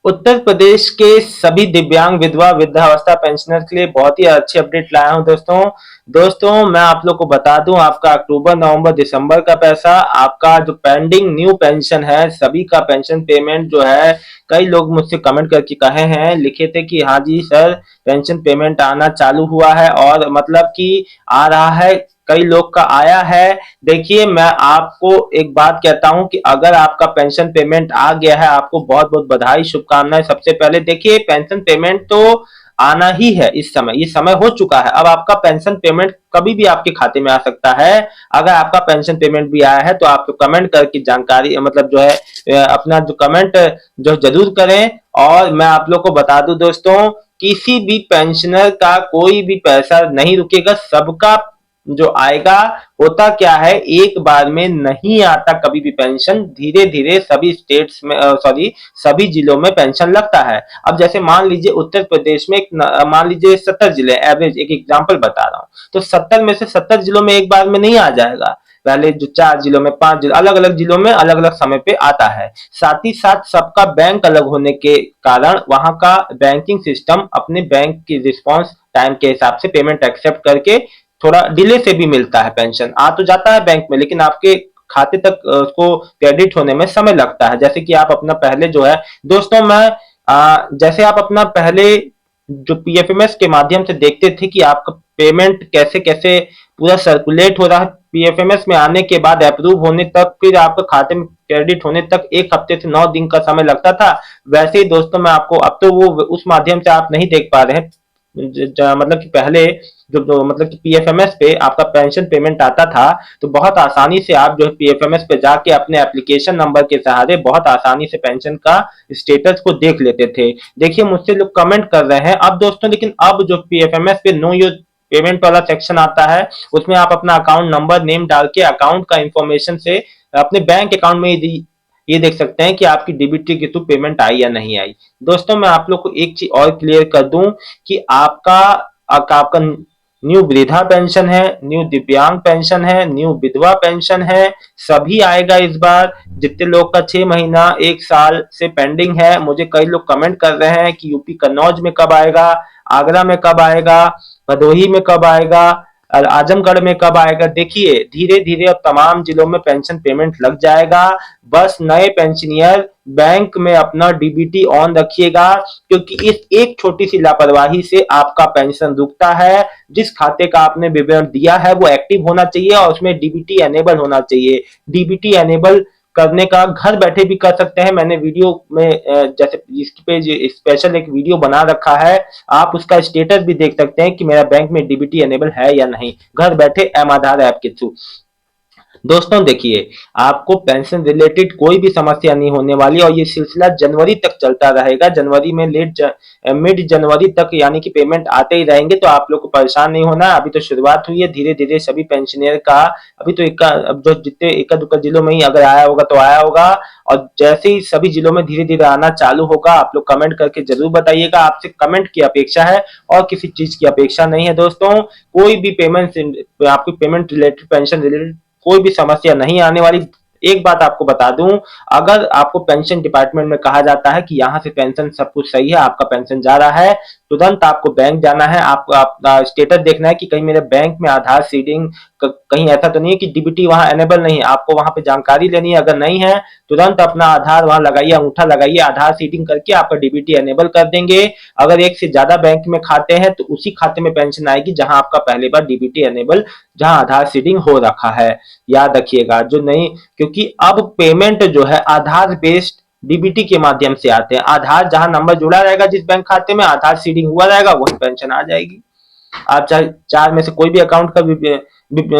उत्तर प्रदेश के सभी दिव्यांग विधवा वृद्धावस्था पेंशनर के लिए बहुत ही अच्छी अपडेट लाया हूं दोस्तों। मैं आप लोग को बता दूं, आपका अक्टूबर नवंबर दिसंबर का पैसा, आपका जो पेंडिंग न्यू पेंशन है, सभी का पेंशन पेमेंट जो है, कई लोग मुझसे कमेंट करके कहे हैं, लिखे थे कि हाँ जी सर, पेंशन पेमेंट आना चालू हुआ है और मतलब कि आ रहा है, कई लोग का आया है। देखिए, मैं आपको एक बात कहता हूं कि अगर आपका पेंशन पेमेंट आ गया है, आपको बहुत बहुत बधाई, शुभकामनाएं। सबसे पहले देखिए, पेंशन पेमेंट तो आना ही है। इस समय ये समय हो चुका है, अब आपका पेंशन पेमेंट कभी भी आपके खाते में आ सकता है। अगर आपका पेंशन पेमेंट भी आया है तो आप कमेंट करके जानकारी मतलब जो है अपना जो कमेंट जो जरूर करें। और मैं आप लोग को बता दूं दोस्तों, किसी भी पेंशनर का कोई भी पैसा नहीं रुकेगा, सबका जो आएगा। होता क्या है, एक बार में नहीं आता कभी भी पेंशन, धीरे धीरे सभी स्टेट्स में सॉरी सभी जिलों में पेंशन लगता है। अब जैसे मान लीजिए उत्तर प्रदेश में मान लीजिए 70 जिले, एवरेज एक एग्जांपल बता रहा हूँ, तो 70 में से 70 जिलों में एक बार में नहीं आ जाएगा। पहले जो 4 जिलों में, 5 जिलों, अलग अलग जिलों में अलग अलग समय पे आता है। साथ ही साथ सबका बैंक अलग होने के कारण वहां का बैंकिंग सिस्टम अपने बैंक की रिस्पॉन्स टाइम के हिसाब से पेमेंट एक्सेप्ट करके थोड़ा डिले से भी मिलता है। पेंशन आ तो जाता है बैंक में, लेकिन आपके खाते तक उसको क्रेडिट होने में समय लगता है। जैसे कि आप अपना पहले जो है दोस्तों, मैं जैसे आप अपना पहले जो पीएफएमएस के माध्यम से देखते थे कि आपका पेमेंट कैसे कैसे पूरा सर्कुलेट हो रहा है, पीएफएमएस में आने के बाद अप्रूव होने तक, फिर आपके खाते में क्रेडिट होने तक 1 हफ्ते से 9 दिन का समय लगता था। वैसे ही दोस्तों, मैं आपको अब तो वो उस माध्यम से आप नहीं देख पा रहे हैं। मतलब कि पहले जो मतलब कि पीएफएमएस पे आपका पेंशन पेमेंट आता था, तो बहुत आसानी से आप जो है पीएफएमएस पे जाके अपने एप्लीकेशन नंबर के सहारे बहुत आसानी से पेंशन का स्टेटस को देख लेते थे। देखिए, मुझसे लोग कमेंट कर रहे हैं अब दोस्तों, लेकिन अब जो पीएफएमएस पे नो योर पेमेंट वाला सेक्शन आता है, उसमें आप अपना अकाउंट नंबर नेम डाल के अकाउंट का इंफॉर्मेशन से अपने बैंक अकाउंट में ये देख सकते हैं कि आपकी डीबीटी के थ्रू पेमेंट आई या नहीं आई। दोस्तों, मैं आप लोग को एक चीज और क्लियर कर दूं कि आपका न्यू वृद्धा पेंशन है, न्यू दिव्यांग पेंशन है, न्यू विधवा पेंशन है, सभी आएगा इस बार। जितने लोग का 6 महीना 1 साल से पेंडिंग है, मुझे कई लोग कमेंट कर रहे हैं कि यूपी कन्नौज में कब आएगा, आगरा में कब आएगा, भदोही में कब आएगा और आजमगढ़ में कब आएगा। देखिए, धीरे धीरे अब तमाम जिलों में पेंशन पेमेंट लग जाएगा। बस नए पेंशनियर बैंक में अपना डीबीटी ऑन रखिएगा, क्योंकि इस एक छोटी सी लापरवाही से आपका पेंशन रुकता है। जिस खाते का आपने विवरण दिया है वो एक्टिव होना चाहिए और उसमें डीबीटी एनेबल होना चाहिए। डीबीटी एनेबल करने का घर बैठे भी कर सकते हैं। मैंने वीडियो में जैसे इसकी पे स्पेशल एक वीडियो बना रखा है, आप उसका स्टेटस भी देख सकते हैं कि मेरा बैंक में डीबीटी एनेबल है या नहीं, घर बैठे एम आधार ऐप के थ्रू। दोस्तों देखिए, आपको पेंशन रिलेटेड कोई भी समस्या नहीं होने वाली और ये सिलसिला जनवरी तक चलता रहेगा। जनवरी में मिड जनवरी तक यानी कि पेमेंट आते ही रहेंगे, तो आप लोग को परेशान नहीं होना। अभी तो शुरुआत हुई है, धीरे धीरे सभी पेंशनर का अभी तो अब जो जितने इक्का दुक्का जिलों में ही अगर आया होगा तो आया होगा, और जैसे ही सभी जिलों में धीरे धीरे आना चालू होगा, आप लोग कमेंट करके जरूर बताइएगा। आपसे कमेंट की अपेक्षा है और किसी चीज की अपेक्षा नहीं है दोस्तों। कोई भी पेमेंट आपकी पेमेंट रिलेटेड पेंशन रिलेटेड कोई भी समस्या नहीं आने वाली। एक बात आपको बता दूं, अगर आपको पेंशन डिपार्टमेंट में कहा जाता है कि यहाँ से पेंशन सब कुछ सही है, आपका पेंशन जा रहा है, तुरंत आपको बैंक जाना है। आपको अपना स्टेटस देखना है कि कहीं मेरे बैंक में आधार सीडिंग कहीं ऐसा तो नहीं है कि डीबीटी वहां एनेबल नहीं है। आपको वहां पे जानकारी लेनी है, अगर नहीं है तुरंत अपना आधार वहां लगाइए, अंगूठा लगाइए, आधार सीडिंग करके आपका डीबीटी एनेबल कर देंगे। अगर एक से ज्यादा बैंक में खाते हैं तो उसी खाते में पेंशन आएगी जहां आपका पहले बार डीबीटी एनेबल, जहां आधार सीडिंग हो रखा है। याद रखिएगा, जो नहीं, क्योंकि अब पेमेंट जो है आधार बेस्ड डीबीटी के माध्यम से आते हैं। आधार जहां नंबर जुड़ा रहेगा, जिस बैंक खाते में आधार सीडिंग हुआ रहेगा, वही पेंशन आ जाएगी। आप चाहे 4 में से कोई भी अकाउंट का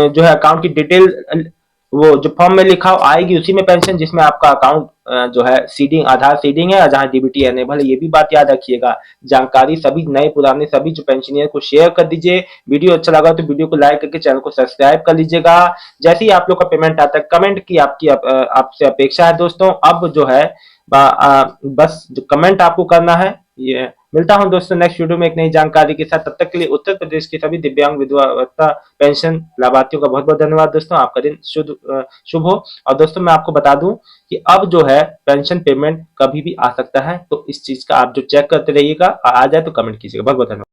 जो है अकाउंट की डिटेल वो जो फॉर्म में लिखा हो आएगी, उसी में पेंशन जिसमें आपका अकाउंट जो है सीडिंग आधार सीडिंग है, जहां डीबीटी एनेबल है। ये भी बात याद रखिएगा। जानकारी सभी नए पुराने सभी जो पेंशनियर को शेयर कर दीजिए। वीडियो अच्छा लगा तो वीडियो को लाइक करके चैनल को सब्सक्राइब कर लीजिएगा। जैसे ही आप लोग का पेमेंट आता है, कमेंट की आपसे अपेक्षा है दोस्तों। अब जो है बस जो कमेंट आपको करना है, ये मिलता हूं दोस्तों नेक्स्ट वीडियो में एक नई जानकारी के साथ। तब तक के लिए उत्तर प्रदेश के सभी दिव्यांग विधवा पेंशन लाभार्थियों का बहुत बहुत धन्यवाद दोस्तों। आपका दिन शुभ हो। और दोस्तों मैं आपको बता दूं कि अब जो है पेंशन पेमेंट कभी भी आ सकता है, तो इस चीज का आप जो चेक करते रहिएगा, आ जाए तो कमेंट कीजिएगा। बहुत बहुत धन्यवाद।